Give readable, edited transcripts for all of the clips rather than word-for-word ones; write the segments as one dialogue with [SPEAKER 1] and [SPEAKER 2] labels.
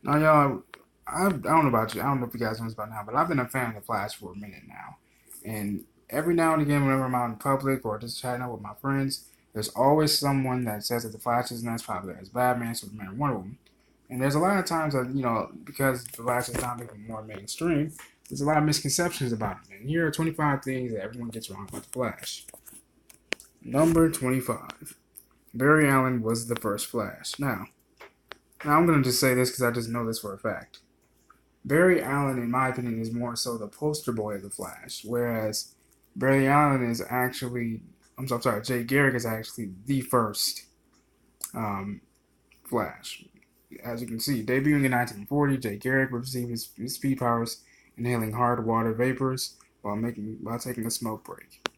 [SPEAKER 1] Now, y'all, I don't know about you. I don't know if you guys know this about now, but I've been a fan of the Flash for a minute now. And every now and again, whenever I'm out in public or just chatting up with my friends, there's always someone that says that the Flash isn't as popular as Batman, Superman, or Wonder Woman. And there's a lot of times that, because the Flash is now becoming more mainstream, there's a lot of misconceptions about it. And here are 25 things that everyone gets wrong about the Flash. Number 25. Barry Allen was the first Flash. Now I'm going to just say this because I just know this for a fact. Barry Allen, in my opinion, is more so the poster boy of the Flash, whereas Barry Allen is actually, I'm sorry, Jay Garrick is actually the first um, Flash. As you can see, debuting in 1940, Jay Garrick received his speed powers inhaling hard water vapors while taking a smoke break.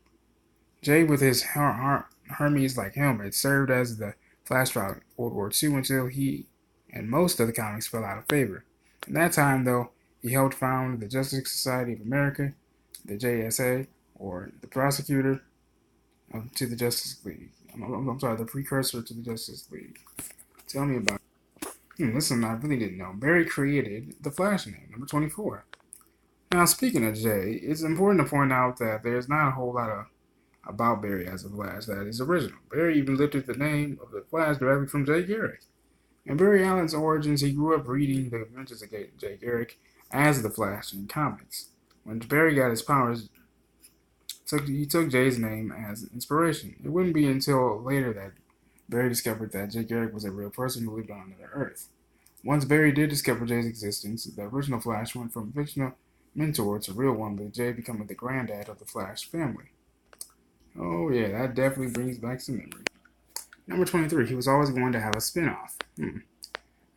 [SPEAKER 1] Jay, with his Hermes-like helmet, served as the Flash throughout World War II until he and most of the comics fell out of favor. In that time, though, he helped found the Justice Society of America, the JSA, or the prosecutor to the Justice League. I'm sorry, the precursor to the Justice League. Tell me about it. Listen, I really didn't know. Barry created the Flash name, number 24. Now, speaking of Jay, it's important to point out that there's not a whole lot about Barry as a Flash that is original. Barry even lifted the name of the Flash directly from Jay Garrick. In Barry Allen's origins, he grew up reading the adventures of Jay Garrick as the Flash in comics. When Barry got his powers, he took Jay's name as inspiration. It wouldn't be until later that Barry discovered that Jay Garrick was a real person who lived on another Earth. Once Barry did discover Jay's existence, the original Flash went from fictional mentor to real one, with Jay becoming the granddad of the Flash family. Oh yeah, that definitely brings back some memories. Number 23, he was always going to have a spin-off.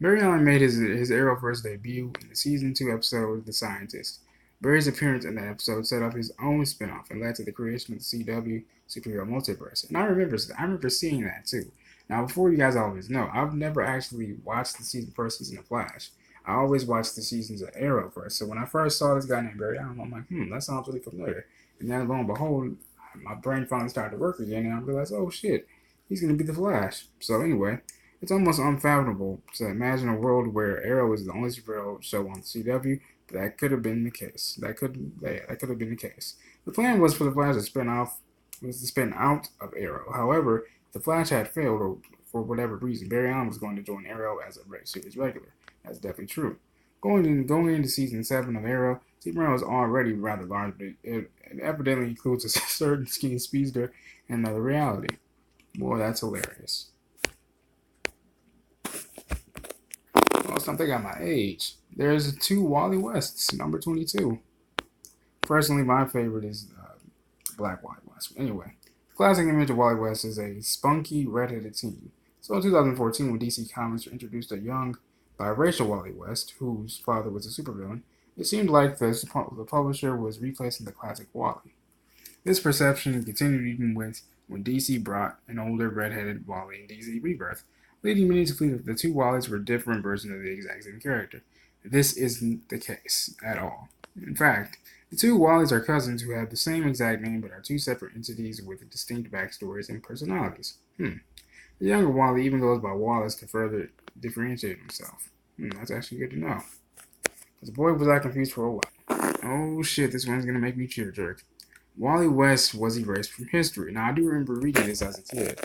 [SPEAKER 1] Barry Allen made his Arrowverse debut in the season 2 episode The Scientist. Barry's appearance in that episode set up his own spin-off and led to the creation of the CW superhero multiverse. And I remember seeing that too. Now, before you guys always know, I've never actually watched the first season of Flash. I always watched the seasons of Arrowverse. So when I first saw this guy named Barry Allen, I'm like, that sounds really familiar. And then lo and behold, my brain finally started to work again, and I realized, oh shit, he's gonna be the Flash. So anyway, it's almost unfathomable to imagine a world where Arrow is the only superhero show on the CW, but that could have been the case. That could have been the case. The plan was for the Flash to spin out of Arrow. However, the Flash had failed, or for whatever reason, Barry Allen was going to join Arrow as a series regular. That's definitely true. Going into season 7 of Arrow, Superman was already rather large, but it evidently includes a certain skinny speedster in another reality. Boy, that's hilarious. Oh, something at my age. There's two Wally Wests, number 22. Personally, my favorite is Black Wally West. Anyway, the classic image of Wally West is a spunky, redheaded teen. So in 2014, when DC Comics introduced a young, biracial Wally West, whose father was a supervillain, it seemed like the publisher was replacing the classic Wally. This perception continued even when DC brought an older red-headed Wally in DC Rebirth, leading many to believe that the two Wallies were different versions of the exact same character. This isn't the case at all. In fact, the two Wallies are cousins who have the same exact name but are two separate entities with distinct backstories and personalities. The younger Wally even goes by Wallace to further differentiate himself. That's actually good to know. Because boy was I confused for a while. Oh shit, this one's gonna make me cheer jerk. Wally West was erased from history. Now, I do remember reading this as a kid.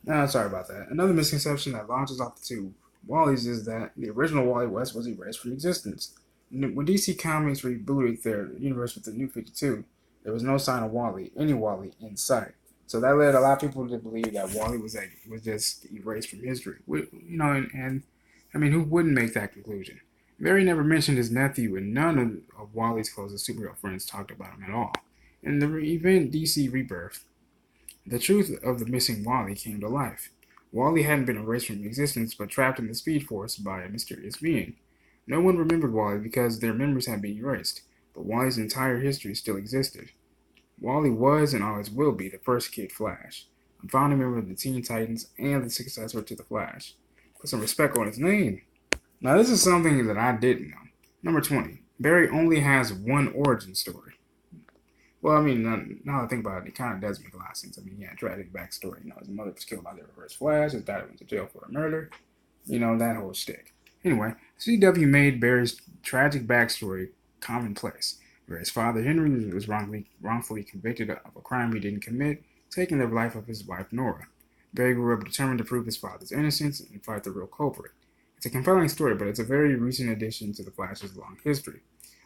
[SPEAKER 1] Sorry about that. Another misconception that launches off the two Wallies is that the original Wally West was erased from existence. When DC Comics rebooted their universe with the New 52, there was no sign of any Wally in sight. So that led a lot of people to believe that Wally was just erased from history. And I mean, who wouldn't make that conclusion? Barry never mentioned his nephew, and none of Wally's closest superhero friends talked about him at all. In the event DC Rebirth, the truth of the missing Wally came to life. Wally hadn't been erased from existence, but trapped in the Speed Force by a mysterious being. No one remembered Wally because their memories had been erased, but Wally's entire history still existed. Wally was and always will be the first Kid Flash, a founding member of the Teen Titans and the successor to the Flash. Put some respect on his name. Now, this is something that I didn't know. Number 20. Barry only has one origin story. Well, I mean, now that I think about it, it kind of does make a lot of sense. I mean, yeah, tragic backstory. His mother was killed by the Reverse Flash. His dad went to jail for a murder. You know, that whole shtick. Anyway, CW made Barry's tragic backstory commonplace, where his father Henry was wrongfully convicted of a crime he didn't commit, taking the life of his wife Nora. Barry grew up determined to prove his father's innocence and fight the real culprit. It's a compelling story, but it's a very recent addition to the Flash's long history.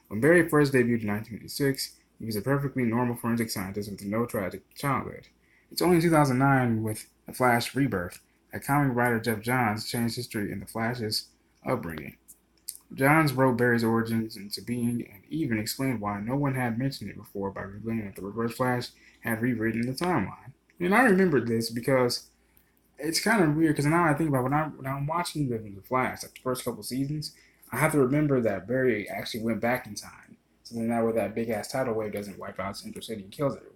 [SPEAKER 1] When Barry first debuted in 1986, he was a perfectly normal forensic scientist with no tragic childhood. It's only in 2009, with The Flash Rebirth, that comic writer Jeff Johns changed history in The Flash's upbringing. Johns wrote Barry's origins into being and even explained why no one had mentioned it before by revealing that the Reverse Flash had rewritten the timeline. And I remembered this because it's kind of weird because now I think about when I'm watching the Flash, like the first couple seasons, I have to remember that Barry actually went back in time. So then that way that big ass tidal wave doesn't wipe out Central City and kills everyone.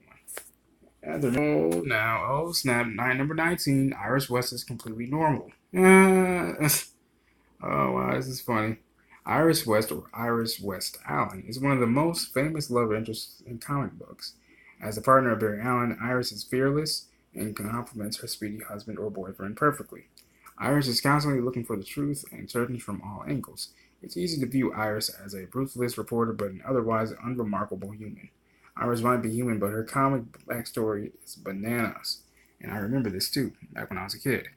[SPEAKER 1] Oh snap, number 19, Iris West is completely normal. Oh wow, this is funny. Iris West, or Iris West Allen, is one of the most famous love interests in comic books. As a partner of Barry Allen, Iris is fearless and complements her speedy husband or boyfriend perfectly. Iris is constantly looking for the truth and searching from all angles. It's easy to view Iris as a ruthless reporter but an otherwise unremarkable human. Iris might be human, but her comic backstory is bananas. And I remember this too, back when I was a kid.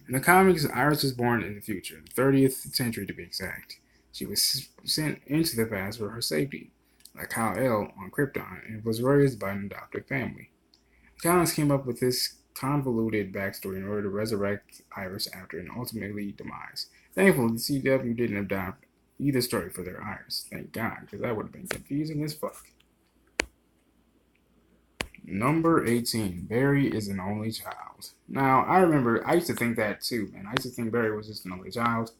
[SPEAKER 1] In the comics, Iris was born in the future, the 30th century to be exact. She was sent into the past for her safety, like Kal-El on Krypton, and was raised by an adoptive family. The comics came up with this convoluted backstory in order to resurrect Iris after an ultimately demise. Thankfully, the CW didn't adopt either story for their Iris. Thank God, because that would have been confusing as fuck. Number 18, Barry is an only child. Now, I remember, I used to think that too, man. I used to think Barry was just an only child.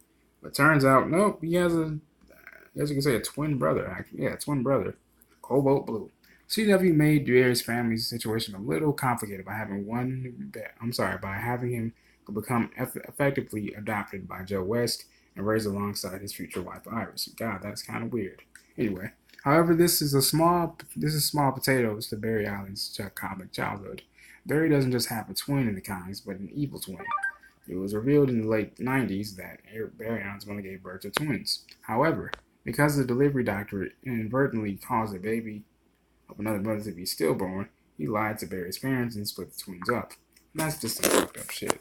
[SPEAKER 1] But turns out, nope, he has as you can say, a twin brother, actually. Yeah, a twin brother. Cobalt Blue. CW made Barry's family's situation a little complicated by by having him become effectively adopted by Joe West and raised alongside his future wife Iris. God, that's kind of weird. Anyway, however, this is small potatoes to Barry Allen's comic childhood. Barry doesn't just have a twin in the comics, but an evil twin. It was revealed in the late 90s that Barry Allen's mother gave birth to twins. However, because the delivery doctor inadvertently caused a baby of another mother to be stillborn, he lied to Barry's parents and split the twins up. And that's just some fucked up shit.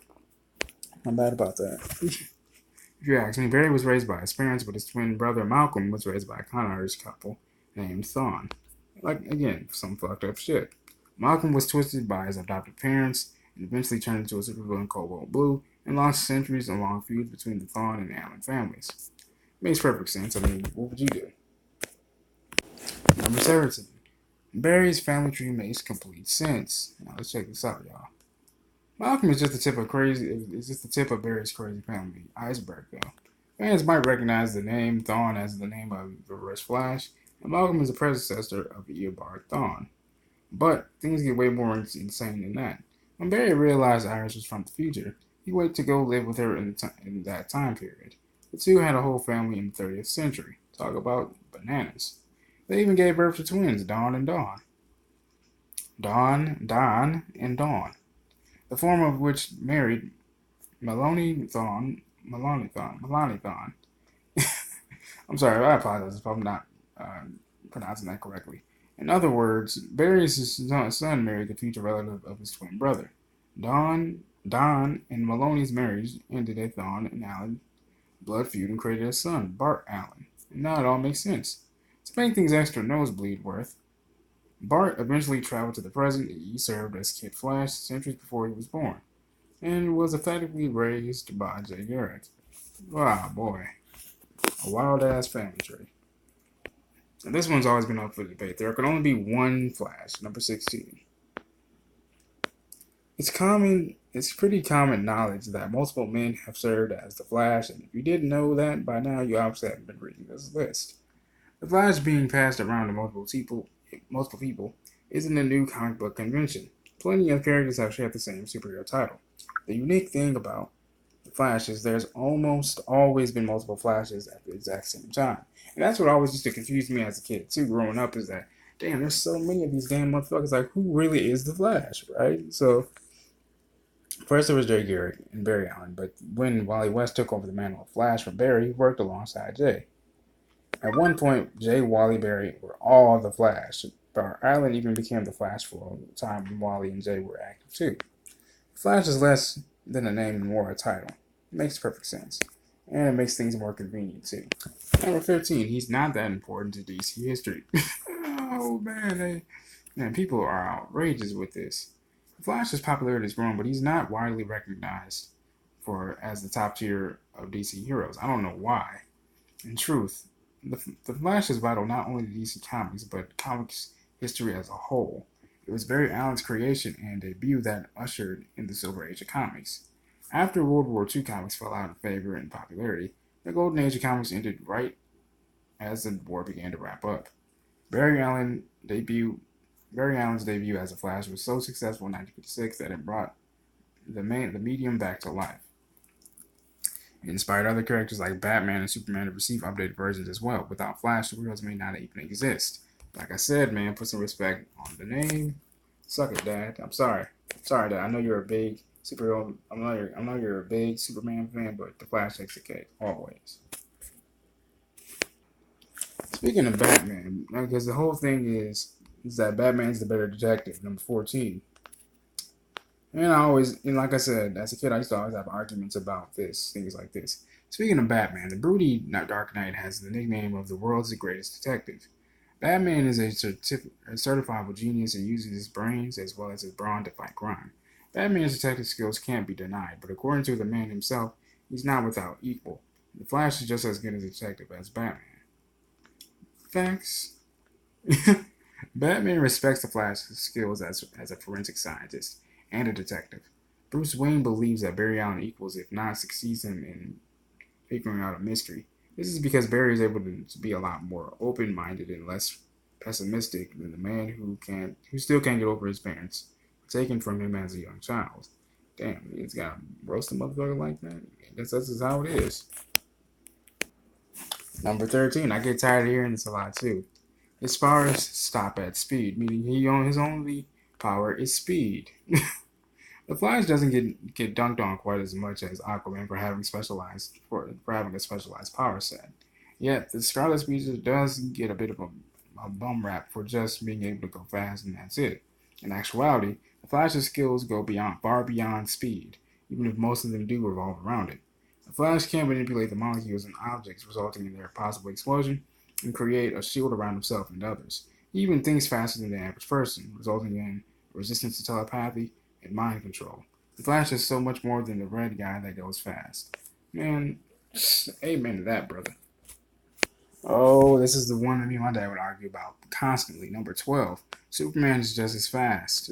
[SPEAKER 1] I'm bad about that. If you ask me, Barry was raised by his parents, but his twin brother Malcolm was raised by a con artist couple named Thawne. Like, again, some fucked up shit. Malcolm was twisted by his adoptive parents and eventually turned into a supervillain Cobalt Blue and launched centuries-long feuds between the Thawne and Allen families. Makes perfect sense. I mean, what would you do? Number 17. Barry's family tree makes complete sense. Now let's check this out, y'all. Malcolm is just the tip of Barry's crazy family iceberg, though. Fans might recognize the name Thawne as the name of the Reverse Flash, and Malcolm is the predecessor of Eobard Thawne. But things get way more insane than that. When Barry realized Iris was from the future, he waited to go live with her in that time period. The two had a whole family in the 30th century. Talk about bananas. They even gave birth to twins, Dawn and Dawn. Don, and Dawn. The former of which married Melanie Thawne. I'm sorry, I apologize if I'm not pronouncing that correctly. In other words, Barry's son married the future relative of his twin brother. Don, and Maloney's marriage ended a Thawne and Allen blood feud and created a son, Bart Allen. And now it all makes sense. To make things extra nosebleed worth, Bart eventually traveled to the present. He served as Kid Flash centuries before he was born, and was effectively raised by Jay Garrick. Wow, boy. A wild-ass family tree. And this one's always been up for debate. There can only be one Flash, number 16. It's pretty common knowledge that multiple men have served as the Flash, and if you didn't know that by now, you obviously haven't been reading this list. The Flash being passed around to multiple people isn't a new comic book convention. Plenty of characters have shared the same superhero title. The unique thing about the Flash is there's almost always been multiple Flashes at the exact same time. And that's what always used to confuse me as a kid, too, growing up, is that, there's so many of these damn motherfuckers, like, who really is the Flash, right? So, First, there was Jay Garrick and Barry Allen, but when Wally West took over the mantle of Flash from Barry, he worked alongside Jay. At one point, Jay, Wally, Barry were all the Flash. But Allen even became the Flash for a time when Wally and Jay were active too. Flash is less than a name and more a title. It makes perfect sense. And it makes things more convenient too. Number 15, he's not that important to DC history. Oh man, people are outrageous with this. Flash's popularity is growing, but he's not widely recognized for as the top tier of DC heroes. I don't know why. In truth, the Flash is vital not only to DC Comics, but comics history as a whole. It was Barry Allen's creation and debut that ushered in the Silver Age of comics. After World War II, comics fell out of favor and popularity. The Golden Age of comics ended right as the war began to wrap up. Barry Allen debut Barry Allen's debut as a Flash was so successful in 1956 that it brought the medium back to life. It inspired other characters like Batman and Superman to receive updated versions as well. Without Flash, superheroes may not even exist. Like I said, man, put some respect on the name. Suck it, Dad. I'm sorry. Sorry, Dad. I know you're a big superhero. I know you're a big Superman fan, but the Flash takes the cake always. Speaking of Batman, because the whole thing is that Batman's the better detective. Number 14. And I always, and like I said, as a kid, I used to always have arguments about things like this. Speaking of Batman, the broody Dark Knight has the nickname of the world's greatest detective. Batman is a certifiable genius in using his brains as well as his brawn to fight crime. Batman's detective skills can't be denied, but according to the man himself, he's not without equal. The Flash is just as good a detective as Batman. Facts. Batman respects the Flash's skills as a forensic scientist and a detective. Bruce Wayne believes that Barry Allen equals, if not succeeds him in figuring out a mystery. This is because Barry is able to be a lot more open-minded and less pessimistic than the man who still can't get over his parents taken from him as a young child. Damn, he's got to roast a motherfucker like that. That's just how it is. Number 13, I get tired of hearing this a lot too. His powers stop at speed, meaning his only power is speed. The Flash doesn't get dunked on quite as much as Aquaman for having a specialized power set. Yet the Scarlet Speedster does get a bit of a bum rap for just being able to go fast and that's it. In actuality, the Flash's skills go far beyond speed, even if most of them do revolve around it. The Flash can manipulate the molecules and objects, resulting in their possible explosion, and create a shield around himself and others. He even thinks faster than the average person, resulting in resistance to telepathy and mind control. The Flash is so much more than the red guy that goes fast. Man, amen to that, brother. Oh, this is the one that me and my dad would argue about constantly. Number 12. Superman is just as fast.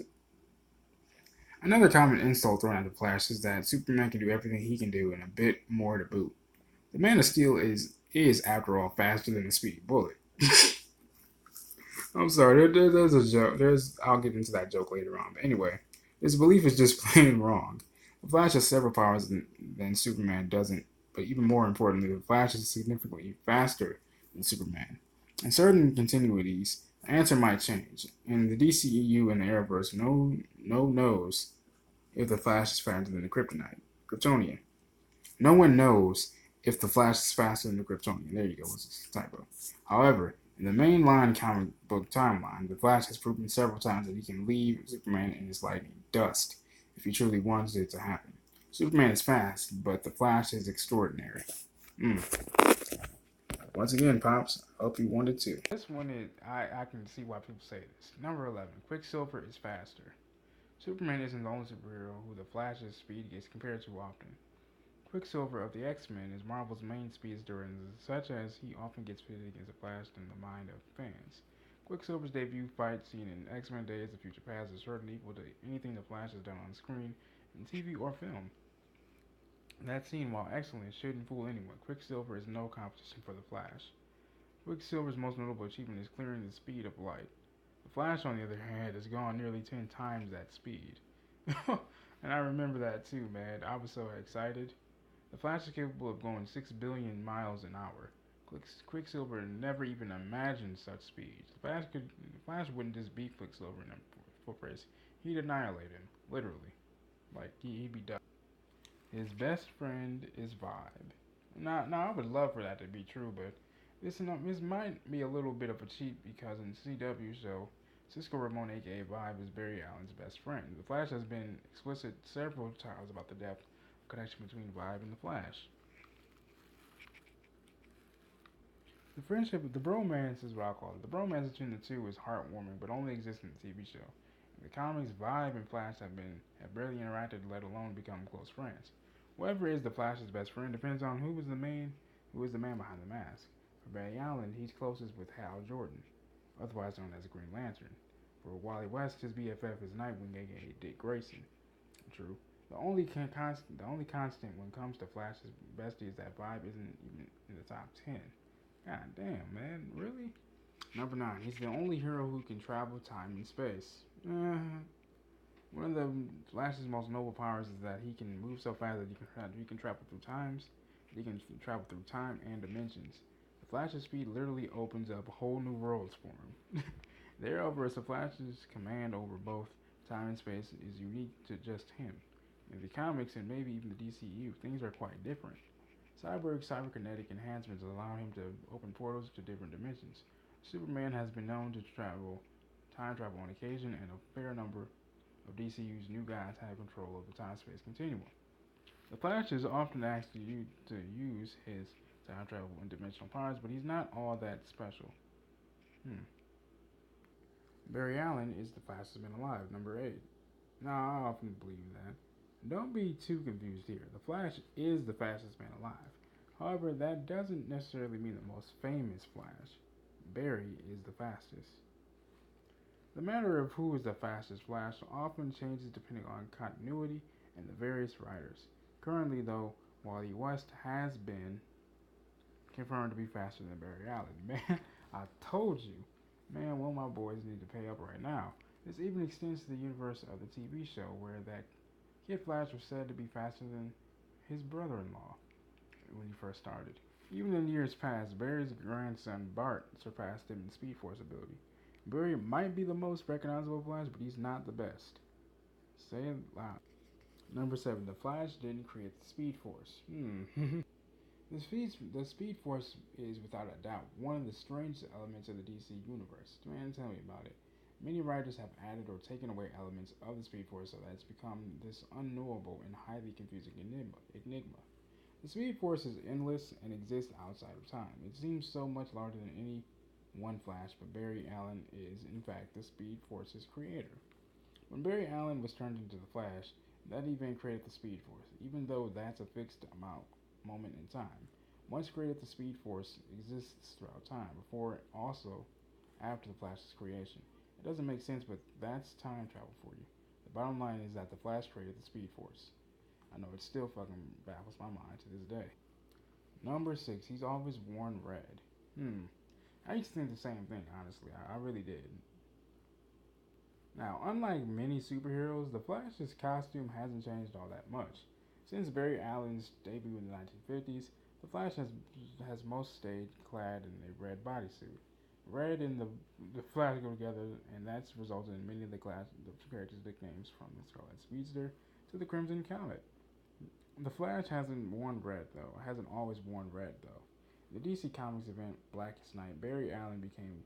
[SPEAKER 1] Another common insult thrown at the Flash is that Superman can do everything he can do and a bit more to boot. The Man of Steel is after all faster than a speedy bullet. I'm sorry, there's a joke. I'll get into that joke later on. But anyway, this belief is just plain wrong. The Flash has several powers than Superman doesn't, but even more importantly, the Flash is significantly faster than Superman. In certain continuities, the answer might change. In the DCEU and the Arrowverse, no knows if the Flash is faster than the Kryptonian. No one knows if the Flash is faster than the Kryptonian. There you go, it's a typo. However, in the mainline comic book timeline, the Flash has proven several times that he can leave Superman in his lightning dust if he truly wants it to happen. Superman is fast, but the Flash is extraordinary. Once again, Pops, I hope you wanted to. This one is, I can see why people say this. Number 11, Quicksilver is faster. Superman isn't the only superhero who the Flash's speed gets compared to often. Quicksilver of the X-Men is Marvel's main speedster, and such as he often gets pitted against the Flash in the mind of fans. Quicksilver's debut fight scene in X-Men Days of Future Past is certainly equal to anything the Flash has done on screen, in TV or film. That scene, while excellent, shouldn't fool anyone. Quicksilver is no competition for the Flash. Quicksilver's most notable achievement is clearing the speed of light. The Flash, on the other hand, has gone nearly 10 times that speed. And I remember that too, man. I was so excited. The Flash is capable of going 6 billion miles an hour. Quicksilver never even imagined such speeds. The Flash wouldn't just beat Quicksilver in a foot race. He'd annihilate him, literally. Like he be done. His best friend is Vibe. Now I would love for that to be true, but this might be a little bit of a cheat because in CW show, Cisco Ramon, aka Vibe, is Barry Allen's best friend. The Flash has been explicit several times about the depth of connection between Vibe and the Flash. The friendship, the bromance is what I call it. The bromance between the two is heartwarming, but only exists in the TV show. In the comics, Vibe and Flash have barely interacted, let alone become close friends. Whoever is the Flash's best friend depends on who is the man behind the mask. For Barry Allen, he's closest with Hal Jordan, otherwise known as the Green Lantern. For Wally West, his BFF is Nightwing, aka Dick Grayson. True. The only constant when it comes to Flash's bestie is that Vibe isn't even in the top 10. God damn, man, really? Number 9, he's the only hero who can travel time and space. One of the Flash's most noble powers is that he can move so fast that he can travel through times. He can travel through time and dimensions. The Flash's speed literally opens up whole new worlds for him. Thereover, the Flash's command over both time and space is unique to just him. In the comics and maybe even the DCU, things are quite different. Cyborg's cyberkinetic enhancements allow him to open portals to different dimensions. Superman has been known to time travel on occasion, and a fair number of DCU's new guys have control of the time-space continuum. The Flash is often asked to use his time travel and dimensional powers, but he's not all that special. Barry Allen is the fastest man alive, number 8. Now, I often believe that. Don't be too confused here. The Flash is the fastest man alive. However, that doesn't necessarily mean the most famous Flash. Barry is the fastest. The matter of who is the fastest Flash often changes depending on continuity and the various writers. Currently, though, Wally West has been confirmed to be faster than Barry Allen. Man, I told you. Man, one of my boys need to pay up right now. This even extends to the universe of the TV show, where that Kid Flash was said to be faster than his brother-in-law when he first started. Even in years past, Barry's grandson Bart surpassed him in Speed Force ability. Barry might be the most recognizable Flash, but he's not the best. Say it loud. Number 7. The Flash didn't create the Speed Force. The Speed Force is without a doubt one of the strangest elements of the DC universe. Man, tell me about it. Many writers have added or taken away elements of the Speed Force so that it's become this unknowable and highly confusing enigma. The Speed Force is endless and exists outside of time. It seems so much larger than any one Flash, but Barry Allen is, in fact, the Speed Force's creator. When Barry Allen was turned into the Flash, that event created the Speed Force, even though that's a fixed moment in time. Once created, the Speed Force exists throughout time, before also after the Flash's creation. It doesn't make sense, but that's time travel for you. The bottom line is that the Flash created the Speed Force. I know it still fucking baffles my mind to this day. Number 6, he's always worn red. I used to think the same thing, honestly. I really did. Now, unlike many superheroes, the Flash's costume hasn't changed all that much. Since Barry Allen's debut in the 1950s, the Flash has most stayed clad in a red bodysuit. Red and the Flash go together, and that's resulted in many of the characters' nicknames, from the Scarlet Speedster to the Crimson Comet. The Flash hasn't always worn red, though. In the DC Comics event Blackest Night, Barry Allen became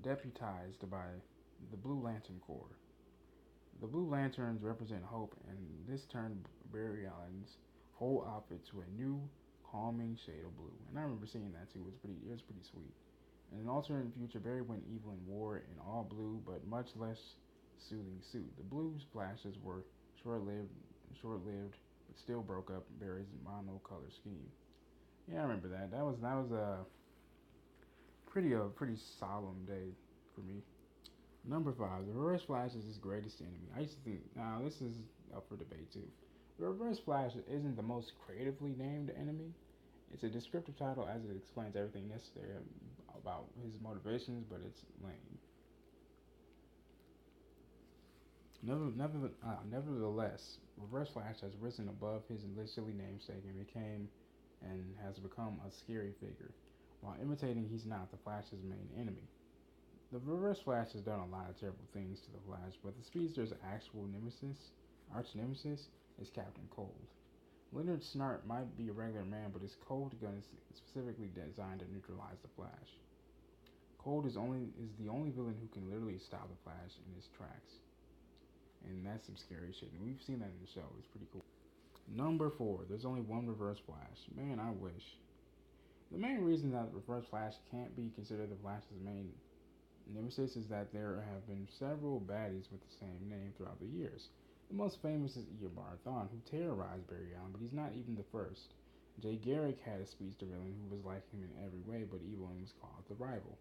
[SPEAKER 1] deputized by the Blue Lantern Corps. The Blue Lanterns represent hope, and this turned Barry Allen's whole outfit to a new, calming shade of blue. And I remember seeing that too. It was pretty sweet. In an alternate future, Barry went evil and wore an all blue but much less soothing suit. The blue flashes were short-lived, but still broke up Barry's monocolor scheme. Yeah, I remember that. That was a pretty solemn day for me. Number 5, the Reverse Flash is his greatest enemy. I used to think, now this is up for debate too. The Reverse Flash isn't the most creatively named enemy. It's a descriptive title as it explains everything necessary about his motivations, but it's lame. Nevertheless, Reverse Flash has risen above his silly namesake and has become a scary figure. While imitating, he's not the Flash's main enemy. The Reverse Flash has done a lot of terrible things to the Flash, but the Speedster's actual arch nemesis, is Captain Cold. Leonard Snart might be a regular man, but his cold gun is specifically designed to neutralize the Flash. Cold is the only villain who can literally stop the Flash in his tracks. And that's some scary shit. And we've seen that in the show. It's pretty cool. Number 4. There's only one Reverse Flash. Man, I wish. The main reason that Reverse Flash can't be considered the Flash's main nemesis is that there have been several baddies with the same name throughout the years. The most famous is Eobard Thawne, who terrorized Barry Allen, but he's not even the first. Jay Garrick had a speedster villain who was like him in every way, but evil and was called the Rival.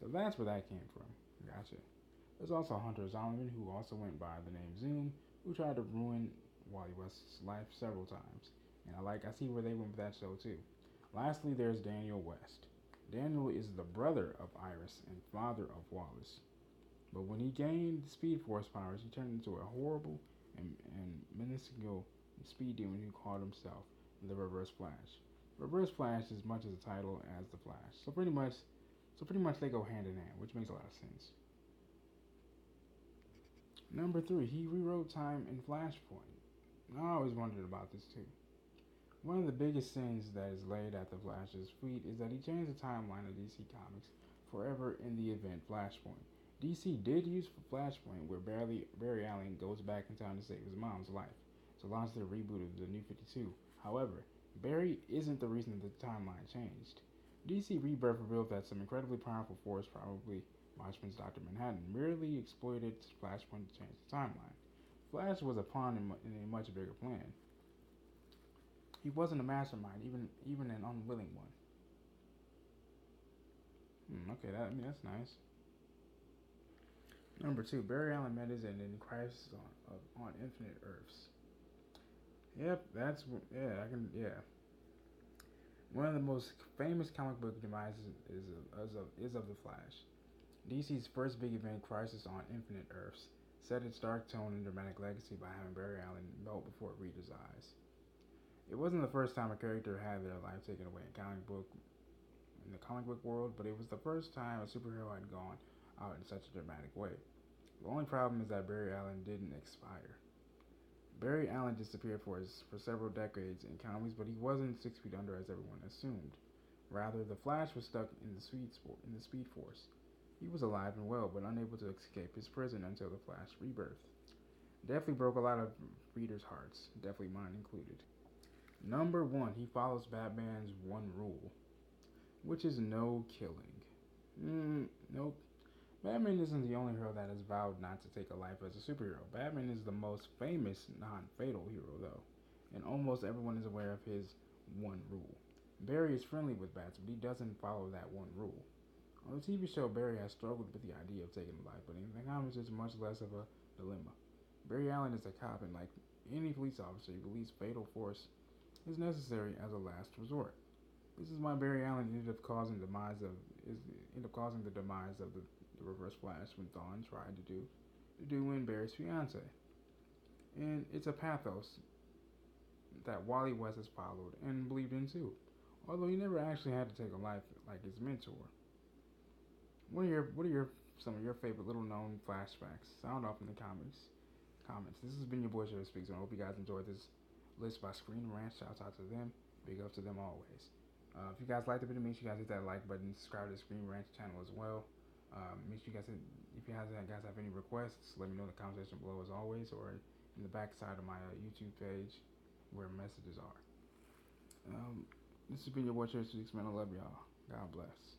[SPEAKER 1] So that's where that came from. Gotcha. There's also Hunter Zolomon, who also went by the name Zoom, who tried to ruin Wally West's life several times. And I see where they went with that show too. Lastly, there's Daniel West. Daniel is the brother of Iris and father of Wallace. But when he gained Speed Force powers, he turned into a horrible and menacing speed demon who called himself the Reverse Flash. Reverse Flash is as much as a title as the Flash. So pretty much they go hand in hand, which makes a lot of sense. Number 3, he rewrote time in Flashpoint. I always wondered about this too. One of the biggest sins that is laid at the Flash's feet is that he changed the timeline of DC Comics forever in the event Flashpoint. DC did use Flashpoint, where Barry Allen goes back in time to save his mom's life, to launch the reboot of the New 52. However, Barry isn't the reason that the timeline changed. DC Rebirth revealed that some incredibly powerful force, probably Watchmen's Dr. Manhattan, merely exploited Flashpoint to change the timeline. Flash was a pawn in a much bigger plan. He wasn't a mastermind, even an unwilling one. Okay, that's nice. Number 2, Barry Allen met his end in Crisis on Infinite Earths. Yep, One of the most famous comic book demises is of the Flash. DC's first big event, Crisis on Infinite Earths, set its dark tone and dramatic legacy by having Barry Allen melt before readers' eyes. It wasn't the first time a character had their life taken away in the comic book world, but it was the first time a superhero had gone out in such a dramatic way. The only problem is that Barry Allen didn't expire. Barry Allen disappeared for several decades in comics, but he wasn't 6 feet under as everyone assumed. Rather, the Flash was stuck in the Speed Force. He was alive and well, but unable to escape his prison until the Flash Rebirth. Definitely broke a lot of readers' hearts, definitely mine included. Number 1, he follows Batman's one rule, which is no killing. Nope. Batman isn't the only hero that has vowed not to take a life as a superhero. Batman is the most famous non-fatal hero, though, and almost everyone is aware of his one rule. Barry is friendly with bats, but he doesn't follow that one rule. On the TV show, Barry has struggled with the idea of taking a life, but in the comics, it's much less of a dilemma. Barry Allen is a cop, and like any police officer, he believes fatal force is necessary as a last resort. This is why Barry Allen ended up causing the demise of the Reverse Flash when Thawne tried to win Barry's fiance. And it's a pathos that Wally West has followed and believed in too, although he never actually had to take a life like his mentor. What are some of your favorite little known flashbacks? Sound off in the comments. This has been your boy Joe Speaks, and I hope you guys enjoyed this list by Screen Rant. Shouts out to them. Big up to them always. If you guys liked the video, make sure you guys hit that like button. Subscribe to the Screen Rant channel as well. Make sure you guys if you guys have any requests, let me know in the comment section below as always, or in the back side of my YouTube page where messages are. This has been your boy Joe Speaks, man. I love y'all. God bless.